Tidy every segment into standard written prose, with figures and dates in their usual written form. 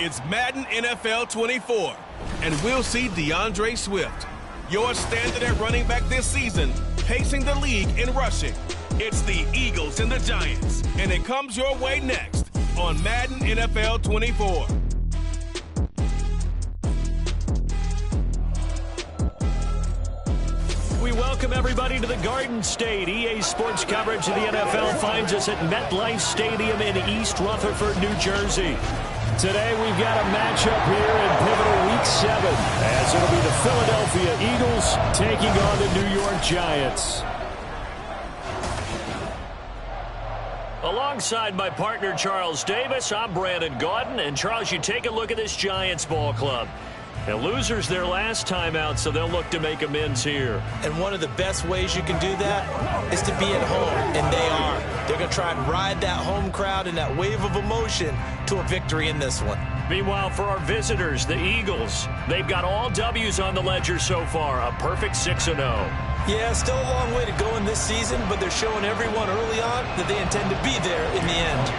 It's Madden NFL 24, and we'll see DeAndre Swift, your standard at running back this season, pacing the league in rushing. It's the Eagles and the Giants, and it comes your way next on Madden NFL 24. We welcome everybody to the Garden State. EA Sports coverage of the NFL finds us at MetLife Stadium in East Rutherford, New Jersey. Today we've got a matchup here in pivotal Week 7, as it'll be the Philadelphia Eagles taking on the New York Giants. Alongside my partner Charles Davis, I'm Brandon Gaudin. And Charles, you take a look at this Giants ball club. And losers their last time out, so they'll look to make amends here. And one of the best ways you can do that is to be at home, and they are. They're going to try and ride that home crowd and that wave of emotion to a victory in this one. Meanwhile, for our visitors, the Eagles, they've got all W's on the ledger so far, a perfect 6-0. Yeah, still a long way to go in this season, but they're showing everyone early on that they intend to be there in the end.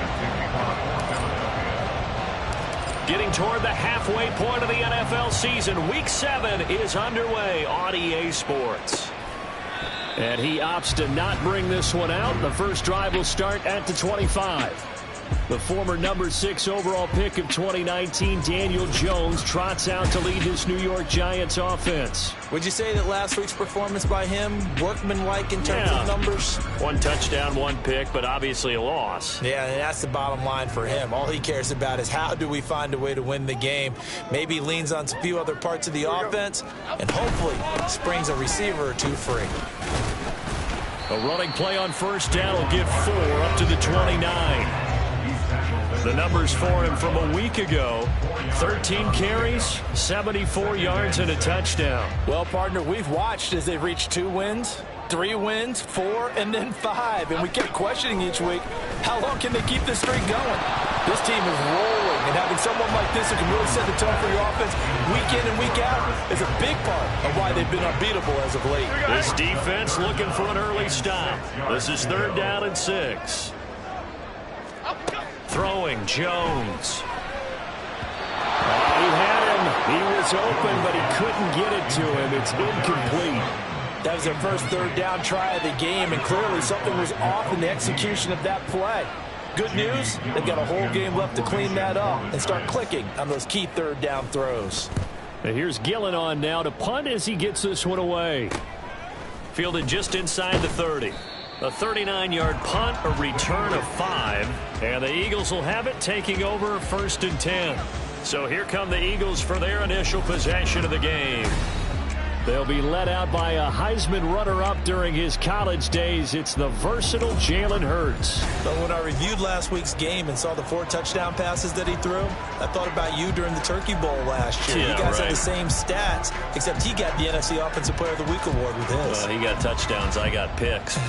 Getting toward the halfway point of the NFL season, Week 7 is underway on EA Sports. And he opts to not bring this one out. The first drive will start at the 25. The former number 6 overall pick of 2019, Daniel Jones, trots out to lead this New York Giants offense. Would you say that last week's performance by him, workmanlike in terms of numbers? 1 touchdown, 1 pick, but obviously a loss. Yeah, and that's the bottom line for him. All he cares about is how do we find a way to win the game. Maybe leans on a few other parts of the offense, and hopefully springs a receiver or 2 free. A running play on first down will give 4 up to the 29. The numbers for him from a week ago: 13 carries, 74 yards, and a touchdown. Well, partner, we've watched as they've reached 2 wins, 3 wins, 4, and then 5. And we kept questioning each week, how long can they keep this streak going? This team is rolling, and having someone like this who can really set the tone for your offense week in and week out is a big part of why they've been unbeatable as of late. This defense looking for an early stop. This is 3rd down and 6. Throwing, Jones. He had him. He was open, but he couldn't get it to him. It's incomplete. That was their first 3rd down try of the game, and clearly something was off in the execution of that play. Good news, they've got a whole game left to clean that up and start clicking on those key 3rd down throws. And here's Gillen on now to punt as he gets this one away. Fielded just inside the 30. A 39-yard punt, a return of 5, and the Eagles will have it, taking over 1st and 10. So here come the Eagles for their initial possession of the game. They'll be led out by a Heisman runner-up during his college days. It's the versatile Jalen Hurts. But when I reviewed last week's game and saw the 4 touchdown passes that he threw, I thought about you during the Turkey Bowl last year. Yeah, you guys right. had the same stats, except he got the NFC Offensive Player of the Week award with his. He got touchdowns. I got picks.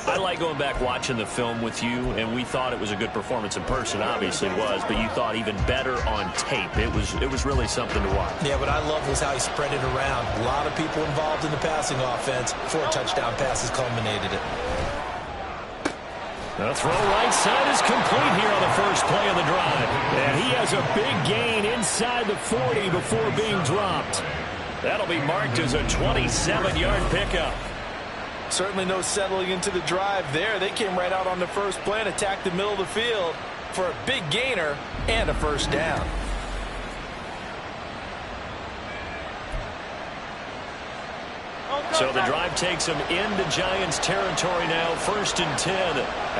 I like going back watching the film with you, and we thought it was a good performance in person. Obviously it was, but you thought even better on tape. It was really something to watch. Yeah, what I loved was how he spread it around. A lot of people involved in the passing offense. 4 touchdown passes culminated it. The throw right side is complete here on the first play of the drive. And he has a big gain inside the 40 before being dropped. That'll be marked as a 27-yard pickup. Certainly no settling into the drive there. They came right out on the first play and attacked the middle of the field for a big gainer and a first down. So the drive takes him into Giants territory now. 1st and 10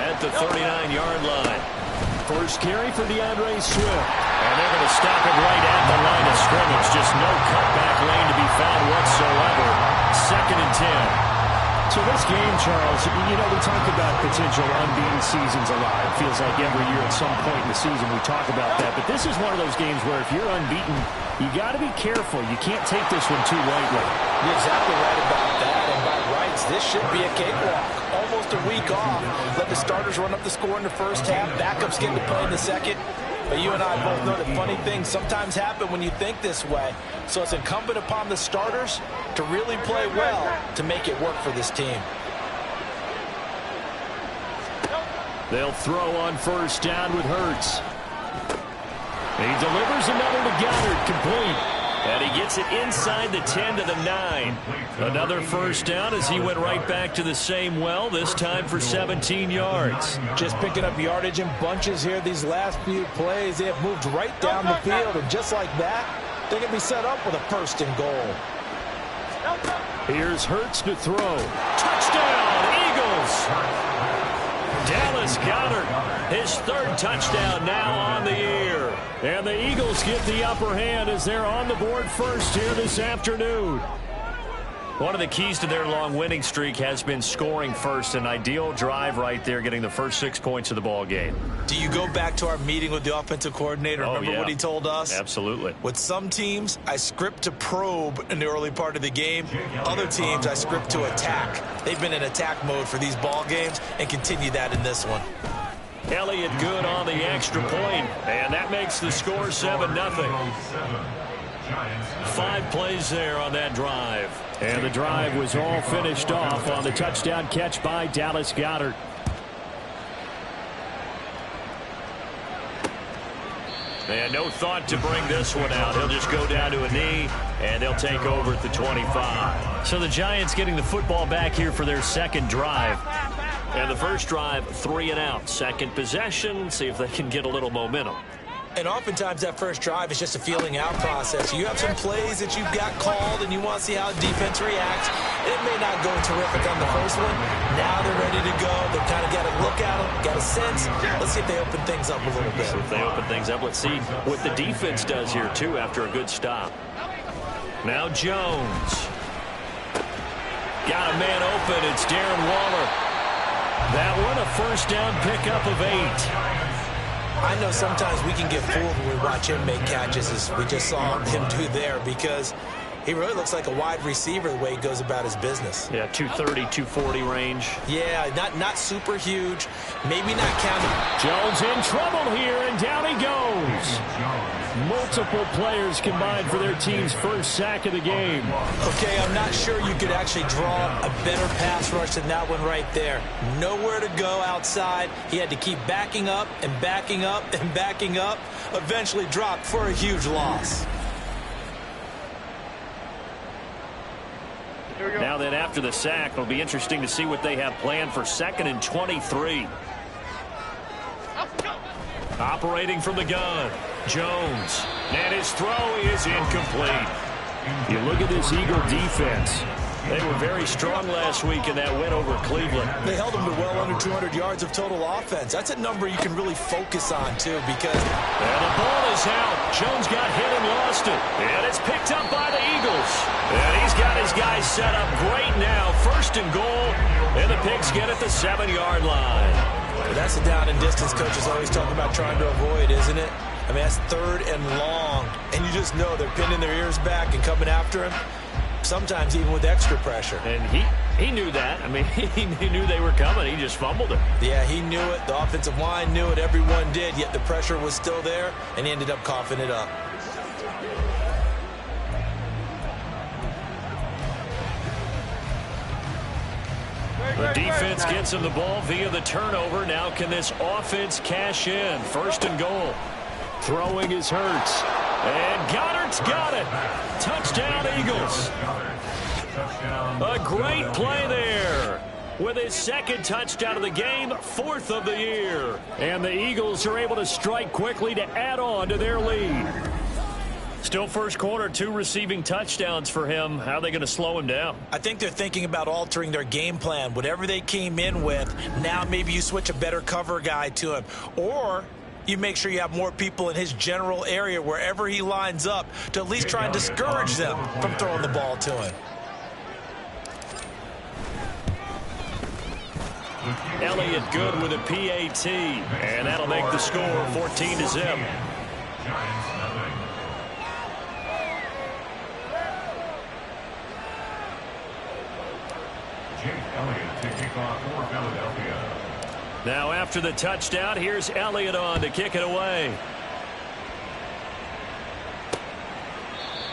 at the 39-yard line. First carry for DeAndre Swift. And they're going to stop it right at the line of scrimmage. Just no cutback lane to be found whatsoever. 2nd and 10. So this game, Charles, you know, we talk about potential unbeaten seasons a lot. It feels like every year at some point in the season we talk about that. But this is one of those games where if you're unbeaten, you got to be careful. You can't take this one too lightly. You're exactly right about that. And by rights, this should be a cakewalk. Almost a week off. Let the starters run up the score in the first half. Backups get to play in the second. But you and I both know that funny things sometimes happen when you think this way. So it's incumbent upon the starters to really play well to make it work for this team. They'll throw on first down with Hurts. He delivers another to Goddard, complete. And he gets it inside the 10 to the 9. Another first down as he went right back to the same well, this time for 17 yards. Just picking up yardage in bunches here these last few plays. They have moved right down the field, and just like that, they can be set up with a first and goal. Here's Hurts to throw. Touchdown, Eagles! Dallas Goedert, his third touchdown now on the year. And the Eagles get the upper hand as they're on the board first here this afternoon. One of the keys to their long winning streak has been scoring first. An ideal drive right there, getting the first 6 points of the ball game. Do you go back to our meeting with the offensive coordinator? Remember what he told us? Absolutely. With some teams, I script to probe in the early part of the game. Other teams, I script to attack. They've been in attack mode for these ball games and continue that in this one. Elliott good on the extra point, and that makes the score 7-0. 5 plays there on that drive. And the drive was all finished off on the touchdown catch by Dallas Goedert. And no thought to bring this one out. He'll just go down to a knee, and they'll take over at the 25. So the Giants getting the football back here for their second drive. And the first drive, 3 and out. Second possession, see if they can get a little momentum. And oftentimes that first drive is just a feeling out process. You have some plays that you've got called and you want to see how the defense reacts. It may not go terrific on the first one. Now they're ready to go. They've kind of got to look at them, got a sense. Let's see if they open things up a little bit. So if they open things up, let's see what the defense does here, too, after a good stop. Now Jones. Got a man open. It's Darren Waller. That one a first down pickup of 8. I know sometimes we can get fooled when we watch him make catches, as we just saw him do there, because he really looks like a wide receiver the way he goes about his business. Yeah, 230, 240 range. Yeah, not super huge, maybe not counting. Jones in trouble here, and down he goes. Multiple players combined for their team's first sack of the game. Okay, I'm not sure you could actually draw a better pass rush than that one right there. Nowhere to go outside. He had to keep backing up and backing up and backing up. Eventually dropped for a huge loss. Now then, after the sack, it'll be interesting to see what they have planned for 2nd and 23. Operating from the gun, Jones. And his throw is incomplete. You look at this Eagle defense. They were very strong last week in that win over Cleveland. They held them to well under 200 yards of total offense. That's a number you can really focus on, too, because... And the ball is out. Jones got hit and lost it. And it's picked up by the Eagles. And he's got his guys set up great now. 1st and goal. And the Pigs get at the 7-yard line. Well, that's the down and distance coaches always talk about trying to avoid, isn't it? I mean, that's 3rd and long. And you just know they're pinning their ears back and coming after him. Sometimes even with extra pressure. And he knew that. I mean, he knew they were coming. He just fumbled it. Yeah, he knew it. The offensive line knew it. Everyone did. Yet the pressure was still there, and he ended up coughing it up. The defense gets him the ball via the turnover. Now can this offense cash in? 1st and goal. Throwing is Hurts. And Goddard's got it. Touchdown, Eagles. A great play there. With his 2nd touchdown of the game, 4th of the year. And the Eagles are able to strike quickly to add on to their lead. Still first quarter, 2 receiving touchdowns for him. How are they going to slow him down? I think they're thinking about altering their game plan. Whatever they came in with, now maybe you switch a better cover guy to him. Or you make sure you have more people in his general area wherever he lines up to at least try and discourage them from throwing the ball to him. Elliott good with a PAT, and that'll make the score 14-0. Now after the touchdown, here's Elliott on to kick it away.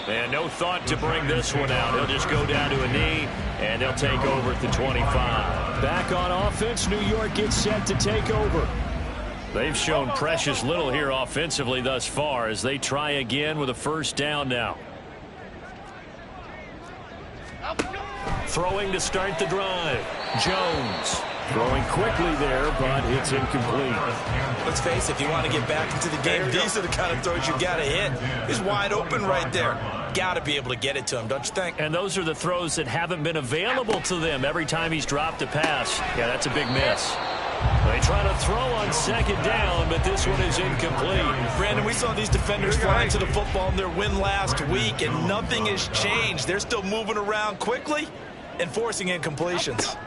And no thought to bring this one out. He'll just go down to a knee, and they'll take over at the 25. Back on offense, New York gets set to take over. They've shown precious little here offensively thus far as they try again with a first down now. Throwing to start the drive. Jones throwing quickly there, but it's incomplete. Let's face it, if you want to get back into the game, these are the kind of throws you got to hit. He's wide open right there. Got to be able to get it to him, don't you think? And those are the throws that haven't been available to them every time he's dropped a pass. Yeah, that's a big miss. They try to throw on second down, but this one is incomplete. Brandon, we saw these defenders fly into the football in their win last week, and nothing has changed. They're still moving around quickly and forcing incompletions.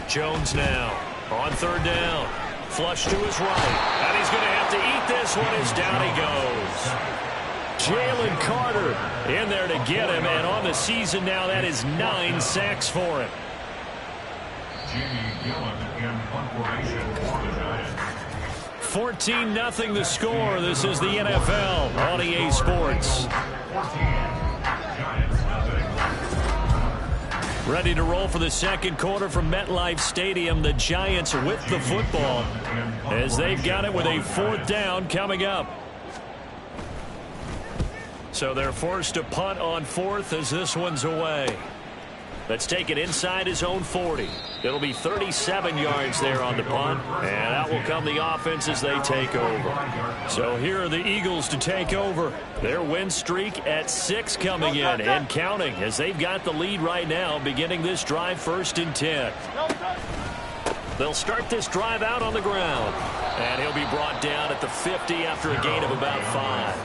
Jones now on third down. Flush to his right. And he's going to have to eat this one as down he goes. Jalen Carter in there to get him. And on the season now, that is 9 sacks for him. 14-0 the score. This is the NFL on EA Sports. Ready to roll for the second quarter from MetLife Stadium. The Giants with the football as they've got it with a fourth down coming up. So they're forced to punt on fourth as this one's away. Let's take it inside his own 40. It'll be 37 yards there on the punt, and out will come the offense as they take over. So here are the Eagles to take over. Their win streak at 6 coming in and counting as they've got the lead right now, beginning this drive 1st and 10. They'll start this drive out on the ground, and he'll be brought down at the 50 after a gain of about 5.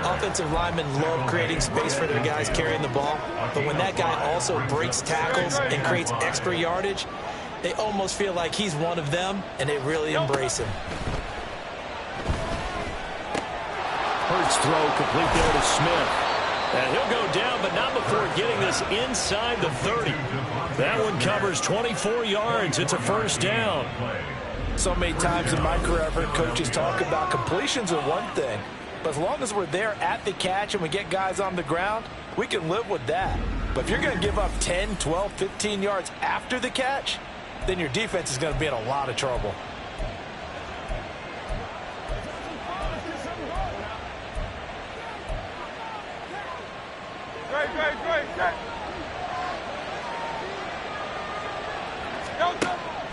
Offensive linemen love creating space for their guys carrying the ball, but when that guy also breaks tackles and creates extra yardage, they almost feel like he's one of them, and they really embrace him. Hurts throw complete there to Smith. And he'll go down, but not before getting this inside the 30. That one covers 24 yards. It's a first down. So many times in my career, I've heard coaches talk about completions are one thing, but as long as we're there at the catch and we get guys on the ground, we can live with that. But if you're going to give up 10, 12, 15 yards after the catch, then your defense is going to be in a lot of trouble.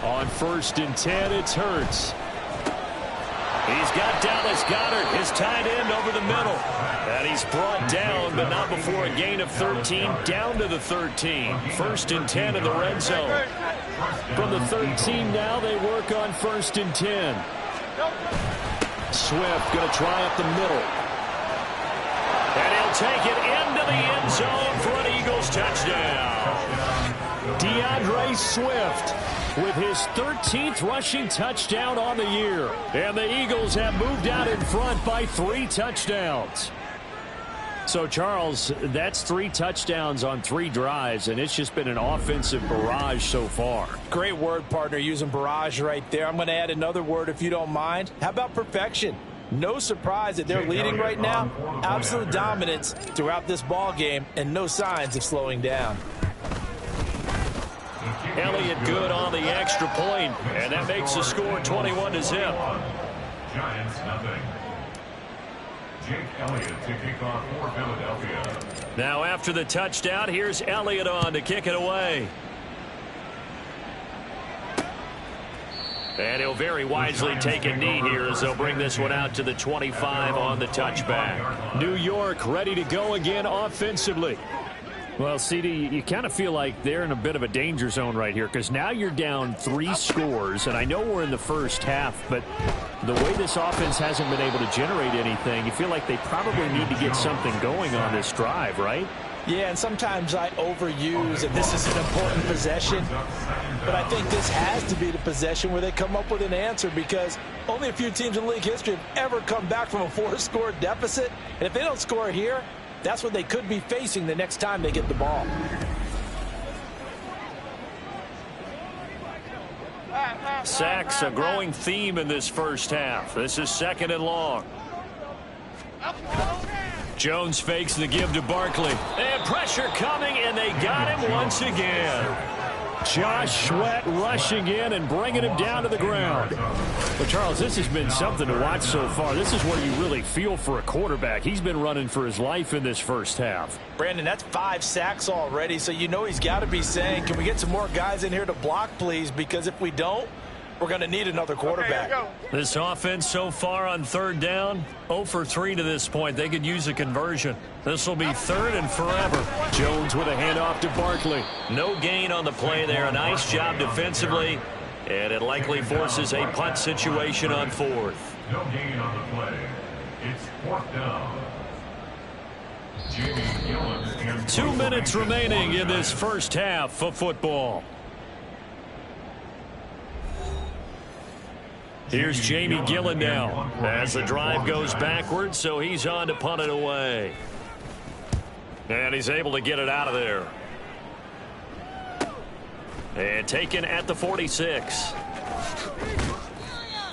On 1st and 10, it's Hurts. He's got Dallas Goedert, his tight end, over the middle. And he's brought down, but not before a gain of 13, down to the 13. 1st and 10 in the red zone. From the 13 now, they work on 1st and 10. Swift going to try up the middle. And he'll take it into the end zone for an Eagles touchdown. DeAndre Swift with his 13th rushing touchdown on the year. And the Eagles have moved out in front by 3 touchdowns. So, Charles, that's 3 touchdowns on 3 drives, and it's just been an offensive barrage so far. Great word, partner, using barrage right there. I'm going to add another word if you don't mind. How about perfection? No surprise that they're leading right now. Absolute dominance throughout this ball game, and no signs of slowing down. Elliott good on the extra point, and that makes the score 21-0. Giants nothing. Jake Elliott to kick off for Philadelphia. Now after the touchdown, here's Elliott on to kick it away. And he'll very wisely take a knee here as they'll bring this one out to the 25 on the touchback. New York ready to go again offensively. Well, CD, you kind of feel like they're in a bit of a danger zone right here because now you're down 3 scores, and I know we're in the first half, but the way this offense hasn't been able to generate anything, you feel like they probably need to get something going on this drive, right? Yeah, and sometimes I overuse that this is an important possession, but I think this has to be the possession where they come up with an answer because only a few teams in league history have ever come back from a 4-score deficit, and if they don't score here, that's what they could be facing the next time they get the ball. Sacks, a growing theme in this first half. This is 2nd and long. Jones fakes the give to Barkley. And pressure coming, and they got him once again. Josh Sweat rushing in and bringing him down to the ground. But, Charles, this has been something to watch so far. This is where you really feel for a quarterback. He's been running for his life in this first half. Brandon, that's 5 sacks already, so you know he's got to be saying, can we get some more guys in here to block, please? Because if we don't, we're going to need another quarterback. This offense so far on third down, 0 for 3 to this point. They could use a conversion. This will be third and forever. Jones with a handoff to Barkley. No gain on the play there. A nice job defensively, and it likely forces a punt situation on fourth. No gain on the play. It's 4th down. 2 minutes remaining in this first half of football. Here's Jamie Gillen now as the drive goes backwards, so he's on to punt it away. And he's able to get it out of there. And taken at the 46.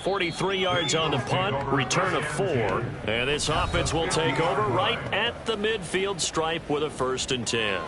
43 yards on the punt, return of 4. And this offense will take over right at the midfield stripe with a 1st and 10.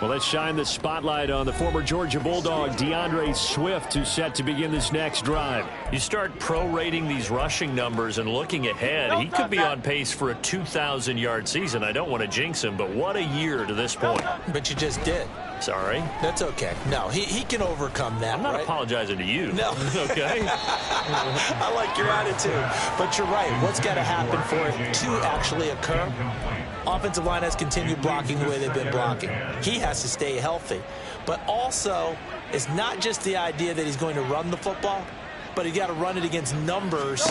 Well, let's shine the spotlight on the former Georgia Bulldog, DeAndre Swift, who's set to begin this next drive. You start prorating these rushing numbers and looking ahead, he could be on pace for a 2,000-yard season. I don't want to jinx him, but what a year to this point. But you just did. Sorry. That's okay. No, he can overcome that. I'm not apologizing to you. No. Okay. I like your attitude. But you're right. What's got to happen for it to actually occur? Offensive line has continued blocking the way they've been blocking. He has to stay healthy. But also, it's not just the idea that he's going to run the football, but he's got to run it against numbers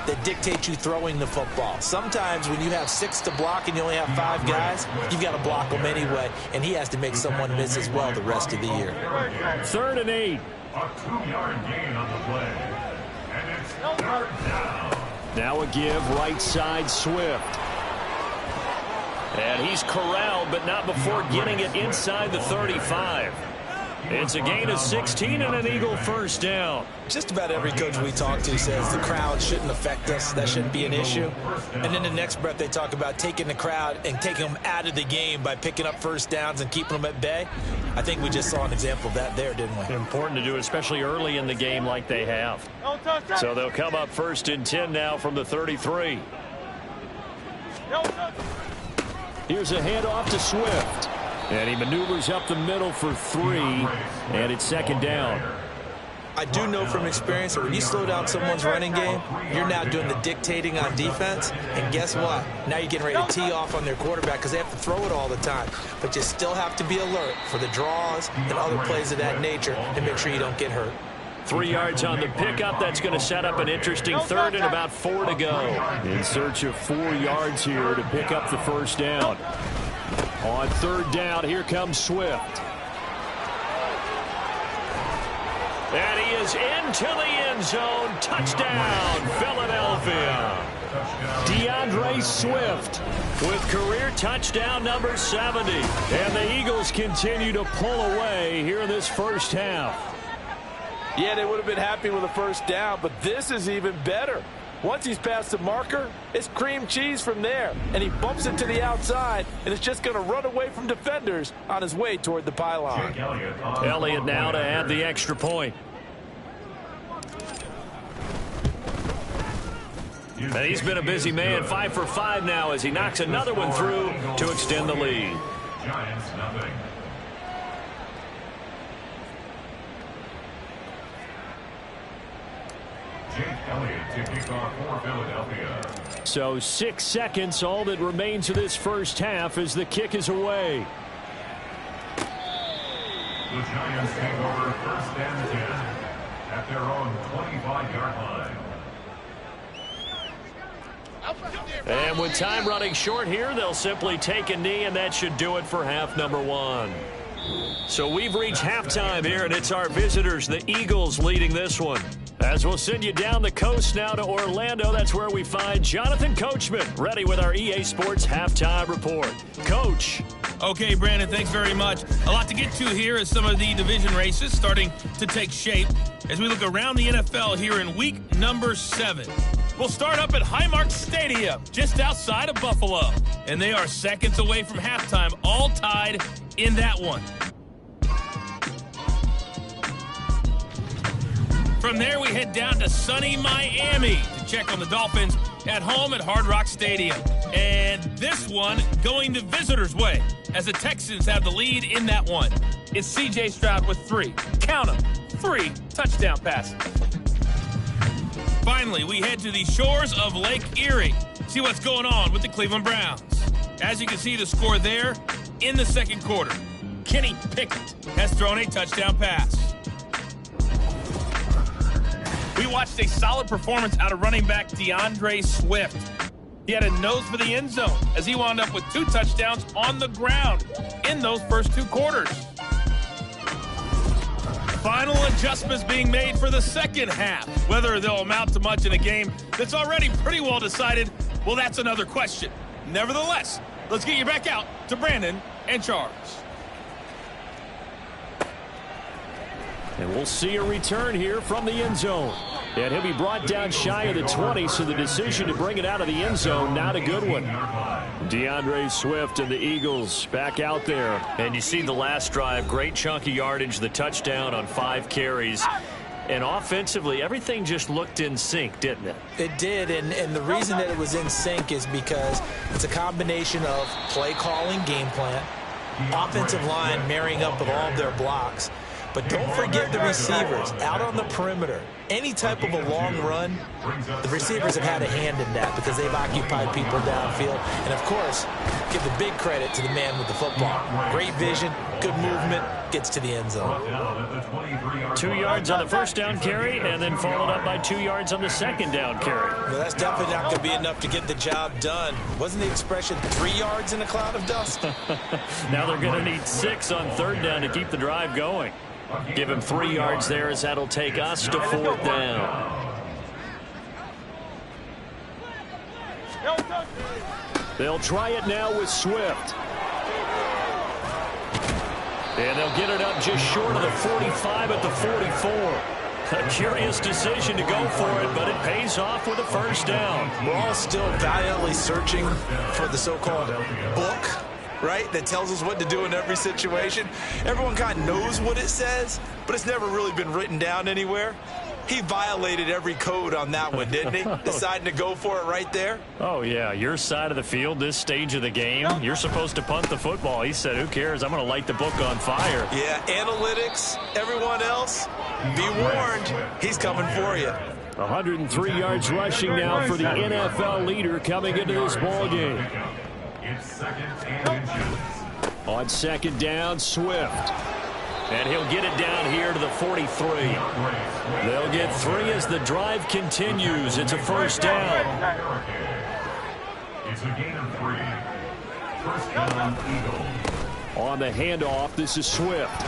that dictate you throwing the football. Sometimes when you have 6 to block and you only have 5 guys, you've got to block them anyway, and he has to make someone miss as well the rest of the year. 3rd and 8. A 2-yard gain on the play. And it's 3rd down. Now a give right side Swift. And he's corralled, but not before getting it inside the 35. It's a gain of 16 and an Eagle 1st down. Just about every coach we talk to says the crowd shouldn't affect us. That shouldn't be an issue. And then the next breath they talk about taking the crowd and taking them out of the game by picking up 1st downs and keeping them at bay. I think we just saw an example of that there, didn't we? Important to do, especially early in the game like they have. So they'll come up 1st and 10 now from the 33. Here's a handoff to Swift. And he maneuvers up the middle for 3. And it's 2nd down. I do know from experience that when you slow down someone's running game, you're now doing the dictating on defense. And guess what? Now you're getting ready to tee off on their quarterback because they have to throw it all the time. But you still have to be alert for the draws and other plays of that nature and make sure you don't get hurt. 3 yards on the pickup. That's going to set up an interesting 3rd and about 4 to go. In search of 4 yards here to pick up the 1st down. On 3rd down, here comes Swift. And he is into the end zone. Touchdown, Philadelphia. DeAndre Swift with career touchdown number 70. And the Eagles continue to pull away here in this first half. Yeah, they would have been happy with a 1st down, but this is even better. Once he's past the marker, it's cream cheese from there. And he bumps it to the outside, and it's just going to run away from defenders on his way toward the pylon. Elliott now to add the extra point. And he's been a busy man, 5 for 5 now as he knocks another one through to extend the lead. Giants nothing. Jake Elliott to kick off for Philadelphia. So 6 seconds, all that remains of this first half as the kick is away. The Giants take over 1st and 10 at their own 25-yard line. And with time running short here, they'll simply take a knee, and that should do it for half number 1. So we've reached halftime here, and it's our visitors, the Eagles, leading this one. As we'll send you down the coast now to Orlando, that's where we find Jonathan Coachman, ready with our EA Sports Halftime Report. Coach. Okay, Brandon, thanks very much. A lot to get to here as some of the division races starting to take shape as we look around the NFL here in week number 7. We'll start up at Highmark Stadium, just outside of Buffalo. And they are seconds away from halftime, all tied in that one. From there, we head down to sunny Miami to check on the Dolphins at home at Hard Rock Stadium. And this one going the visitors' way as the Texans have the lead in that one. It's C.J. Stroud with 3. Count them. 3 touchdown passes. Finally, we head to the shores of Lake Erie. See what's going on with the Cleveland Browns. As you can see, the score there in the second quarter. Kenny Pickett has thrown a touchdown pass. We watched a solid performance out of running back DeAndre Swift. He had a nose for the end zone as he wound up with 2 touchdowns on the ground in those first 2 quarters. Final adjustments being made for the second half. Whether they'll amount to much in a game that's already pretty well decided, well, that's another question. Nevertheless, let's get you back out to Brandon and Charles. And we'll see a return here from the end zone. And he'll be brought down shy of the 20, so the decision to bring it out of the end zone, not a good one. DeAndre Swift and the Eagles back out there. And you see the last drive, great chunk of yardage, the touchdown on 5 carries. And offensively, everything just looked in sync, didn't it? It did, and the reason that it was in sync is because it's a combination of play calling, game plan, offensive line marrying up with all of their blocks. But don't forget the receivers out on the perimeter. Any type of a long run, the receivers have had a hand in that because they've occupied people downfield. And, of course, give the big credit to the man with the football. Great vision, good movement, gets to the end zone. 2 yards on the first down carry and then followed up by 2 yards on the second down carry. Well, that's definitely not going to be enough to get the job done. Wasn't the expression 3 yards in a cloud of dust? Now they're going to need 6 on third down to keep the drive going. Give him 3 yards there as that'll take us to 4th down. They'll try it now with Swift. And they'll get it up just short of the 45 at the 44. A curious decision to go for it, but it pays off with a first down. We're all still valiantly searching for the so-called book, right, that tells us what to do in every situation. Everyone kind of knows what it says, but it's never really been written down anywhere. He violated every code on that one, didn't he? Deciding to go for it right there. Oh, yeah, your side of the field, this stage of the game, you're supposed to punt the football. He said, who cares? I'm going to light the book on fire. Yeah, analytics, everyone else, be warned, he's coming for you. 103 yards rushing now for the NFL leader coming into this ball game. On second down, Swift. And he'll get it down here to the 43. They'll get 3 as the drive continues. It's a first down. It's a gain of 3. First down, Eagles. On the handoff, this is Swift.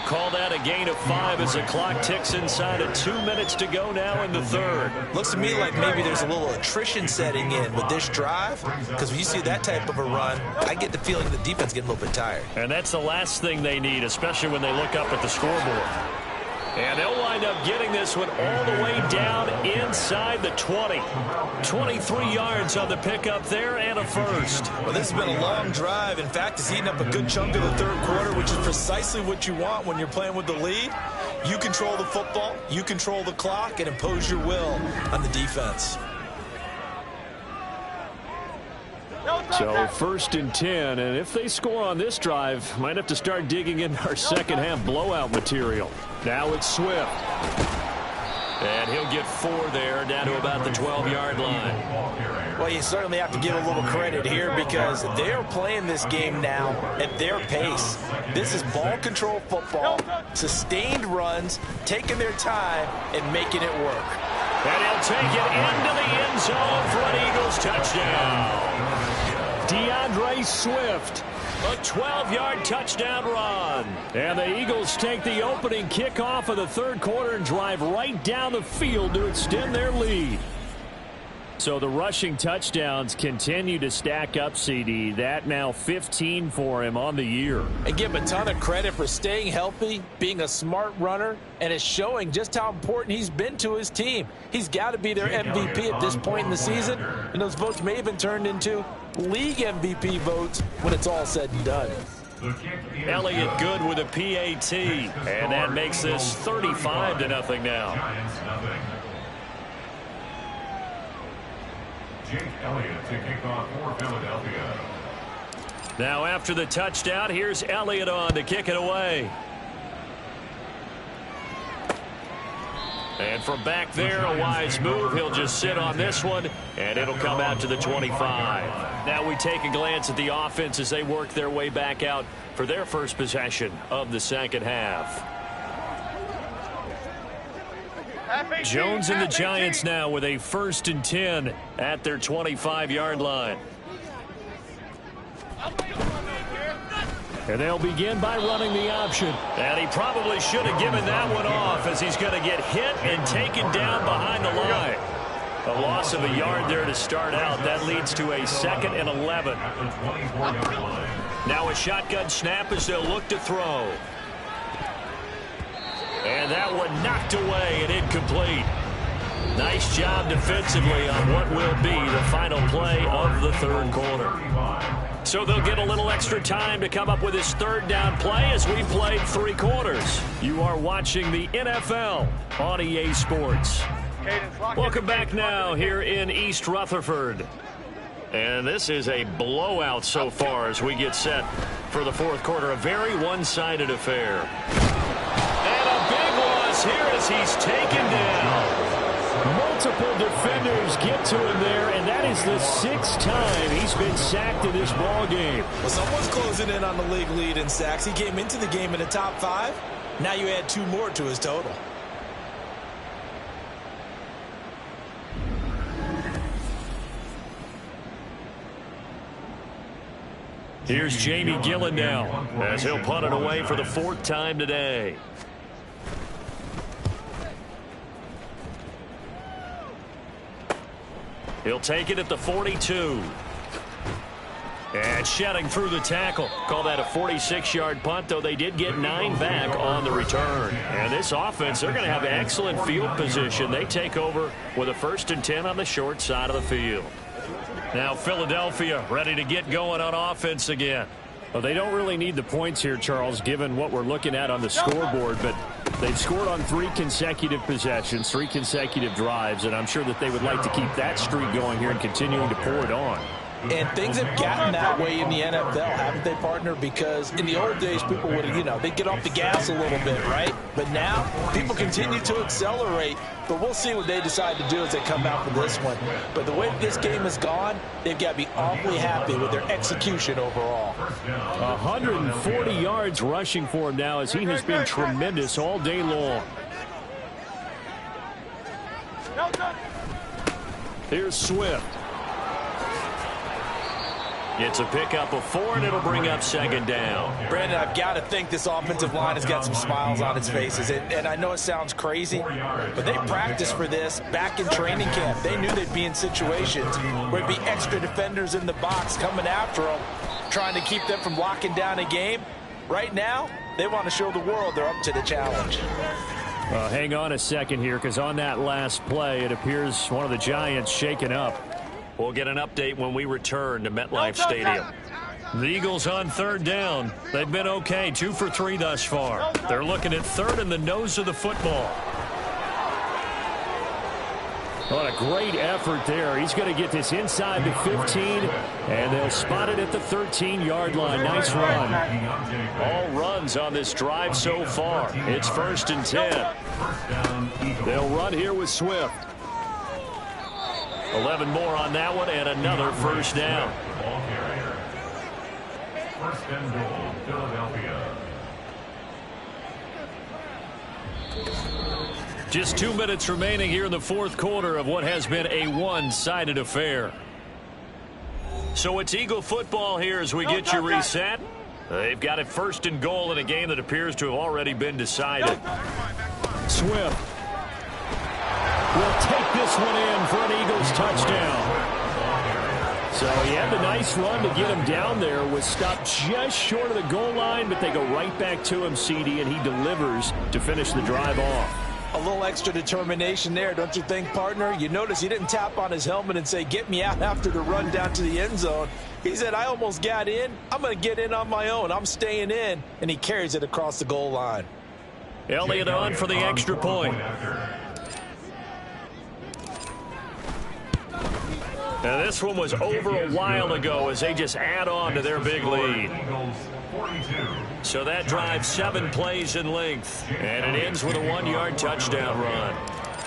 Call that a gain of 5 as the clock ticks inside of 2 minutes to go now in the third. Looks to me like maybe there's a little attrition setting in with this drive, because when you see that type of a run, I get the feeling the defense getting a little bit tired. And that's the last thing they need, especially when they look up at the scoreboard. And they'll wind up getting this one all the way down inside the 20. 23 yards on the pickup there and a first. Well, this has been a long drive. In fact, it's eating up a good chunk of the third quarter, which is precisely what you want when you're playing with the lead. You control the football, you control the clock, and impose your will on the defense. So first and 10, and if they score on this drive, might have to start digging in our second half blowout material. Now it's Swift. And he'll get 4 there, down to about the 12-yard line. Well, you certainly have to give a little credit here because they're playing this game now at their pace. This is ball control football, sustained runs, taking their time, and making it work. And he'll take it into the end zone for an Eagles touchdown. DeAndre Swift, a 12-yard touchdown run. And the Eagles take the opening kickoff of the third quarter and drive right down the field to extend their lead. So the rushing touchdowns continue to stack up, CD. That now 15 for him on the year. And give him a ton of credit for staying healthy, being a smart runner, and it's showing just how important he's been to his team. He's got to be their MVP at this point in the season, and those votes may have been turned into league MVP votes when it's all said and done. Elliott good with a PAT, and that makes this 35-0 now. Giants nothing. Jake Elliott to kick off for Philadelphia. Now after the touchdown, here's Elliott on to kick it away. And from back there, a wise move. He'll just sit on this one, and it'll come out to the 25. Now we take a glance at the offense as they work their way back out for their first possession of the second half. Jones and the Giants now with a 1st and 10 at their 25-yard line. And they'll begin by running the option. And he probably should have given that one off as he's going to get hit and taken down behind the line. A loss of a yard there to start out. That leads to a 2nd and 11. Now a shotgun snap as they'll look to throw. And that one knocked away and incomplete. Nice job defensively on what will be the final play of the third quarter. So they'll get a little extra time to come up with his 3rd down play as we've played 3 quarters. You are watching the NFL on EA Sports. Welcome back now here in East Rutherford. And this is a blowout so far as we get set for the 4th quarter. A very one-sided affair. And a big loss here as he's taken down. Multiple defenders get to him there, and that is the 6th time he's been sacked in this ball game. Well, someone's closing in on the league lead in sacks. He came into the game in the top 5. Now you add 2 more to his total. Here's Jamie Gillen now as he'll punt it away for the 4th time today. He'll take it at the 42. And shedding through the tackle. Call that a 46-yard punt, though they did get 9 back on the return. And this offense, they're going to have excellent field position. They take over with a 1st and 10 on the short side of the field. Now Philadelphia ready to get going on offense again. Well, they don't really need the points here, Charles, given what we're looking at on the scoreboard, but they've scored on 3 consecutive possessions, 3 consecutive drives, and I'm sure that they would like to keep that streak going here and continuing to pour it on. And things have gotten that way in the NFL, haven't they, partner? Because in the old days, people would have, they'd get off the gas a little bit, right? But now, people continue to accelerate. But we'll see what they decide to do as they come out for this one. But the way this game has gone, they've got to be awfully happy with their execution overall. 140 yards rushing for him now as he has been tremendous all day long. Here's Swift. It's a pickup of 4, and it'll bring up 2nd down. Brandon, I've got to think this offensive line has got some smiles on its faces. And I know it sounds crazy, but they practiced for this back in training camp. They knew they'd be in situations where there'd be extra defenders in the box coming after them, trying to keep them from locking down a game. Right now, they want to show the world they're up to the challenge. Hang on a second here, because on that last play, it appears one of the Giants shaken up. We'll get an update when we return to MetLife Stadium. The Eagles on 3rd down. They've been okay, 2 for 3 thus far. They're looking at 3rd in the nose of the football. What a great effort there. He's going to get this inside the 15, and they'll spot it at the 13-yard line. Nice run. All runs on this drive so far. It's 1st and 10. They'll run here with Swift. 11 more on that one, and another 1st down. Ball carrier. 1st and goal, Philadelphia. Just 2 minutes remaining here in the 4th quarter of what has been a one-sided affair. So it's Eagle football here as we get you reset. They've got it 1st and goal in a game that appears to have already been decided. Swift will take this one in for an Eagles touchdown. So he had the nice run to get him down there, was stopped just short of the goal line, but they go right back to him, CD, and he delivers to finish the drive off. A little extra determination there, don't you think, partner? You notice he didn't tap on his helmet and say, get me out after the run down to the end zone. He said, I almost got in. I'm going to get in on my own. I'm staying in. And he carries it across the goal line. Elliott on for the extra point. Now this one was over a while ago as they just add on to their big lead. So that drive 7 plays in length, and it ends with a 1-yard touchdown run.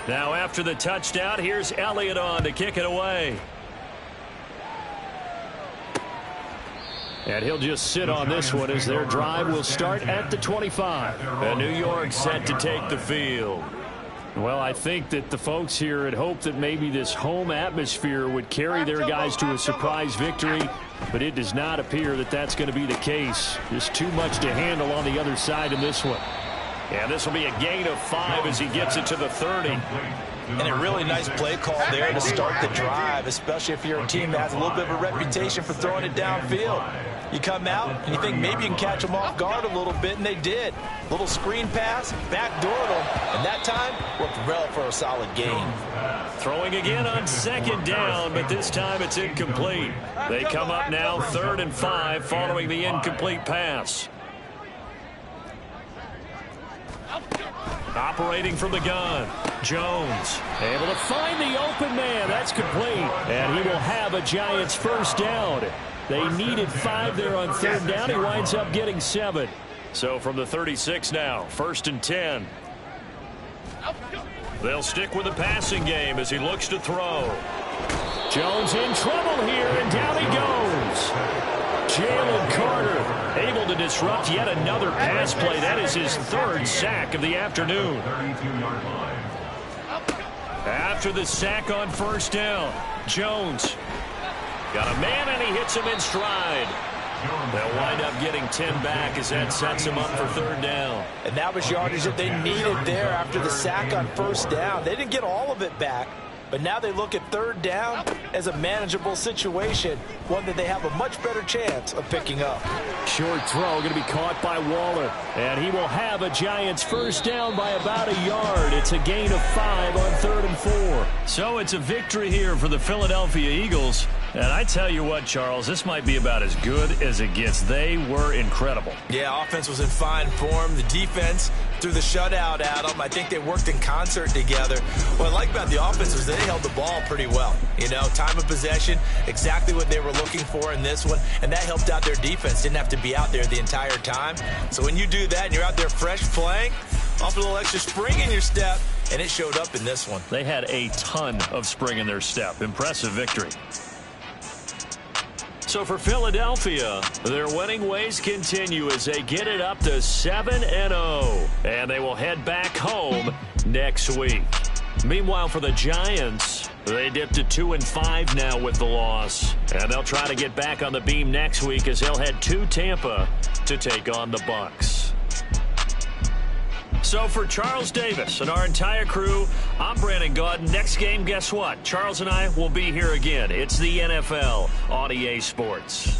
Now after the touchdown, here's Elliott on to kick it away. And he'll just sit on this one as their drive will start at the 25. And New York set to take the field. Well, I think that the folks here had hoped that maybe this home atmosphere would carry their guys to a surprise victory, but it does not appear that that's going to be the case. There's too much to handle on the other side in this one. And this will be a gain of 5 as he gets it to the 30. And a really nice play call there to start the drive, especially if you're a team that has a little bit of a reputation for throwing it downfield. You come out and you think maybe you can catch them off guard a little bit, and they did. Little screen pass, backdoored them, and that time worked well for a solid gain. Throwing again on 2nd down, but this time it's incomplete. They come up now 3rd and 5 following the incomplete pass. Operating from the gun, Jones able to find the open man. That's complete, and he will have a Giants first down. They needed 5 there on 3rd down. He winds up getting 7. So from the 36 now, 1st and 10. They'll stick with the passing game as he looks to throw. Jones in trouble here, and down he goes. Jalen Carter able to disrupt yet another pass play. That is his 3rd sack of the afternoon. After the sack on 1st down, Jones got a man, and he hits him in stride. They'll wind up getting 10 back as that sets him up for 3rd down. And that was yardage that they needed there after the sack on 1st down. They didn't get all of it back, but now they look at 3rd down as a manageable situation, one that they have a much better chance of picking up. Short throw going to be caught by Waller, and he will have a Giants first down by about a yard. It's a gain of 5 on 3rd and 4. So it's a victory here for the Philadelphia Eagles. And I tell you what, Charles, this might be about as good as it gets. They were incredible. Yeah, offense was in fine form. The defense threw the shutout at them. I think they worked in concert together. What I like about the offense was they held the ball pretty well. You know, time of possession, exactly what they were looking for in this one, and that helped out their defense. Didn't have to be out there the entire time. So when you do that and you're out there fresh playing, off a little extra spring in your step, and it showed up in this one. They had a ton of spring in their step. Impressive victory. So for Philadelphia, their winning ways continue as they get it up to 7-0. And they will head back home next week. Meanwhile, for the Giants, they dipped to 2-5 now with the loss. And they'll try to get back on the beam next week as they'll head to Tampa to take on the Bucs. So for Charles Davis and our entire crew, I'm Brandon Gaudin. Next game, guess what? Charles and I will be here again. It's the NFL on EA Sports.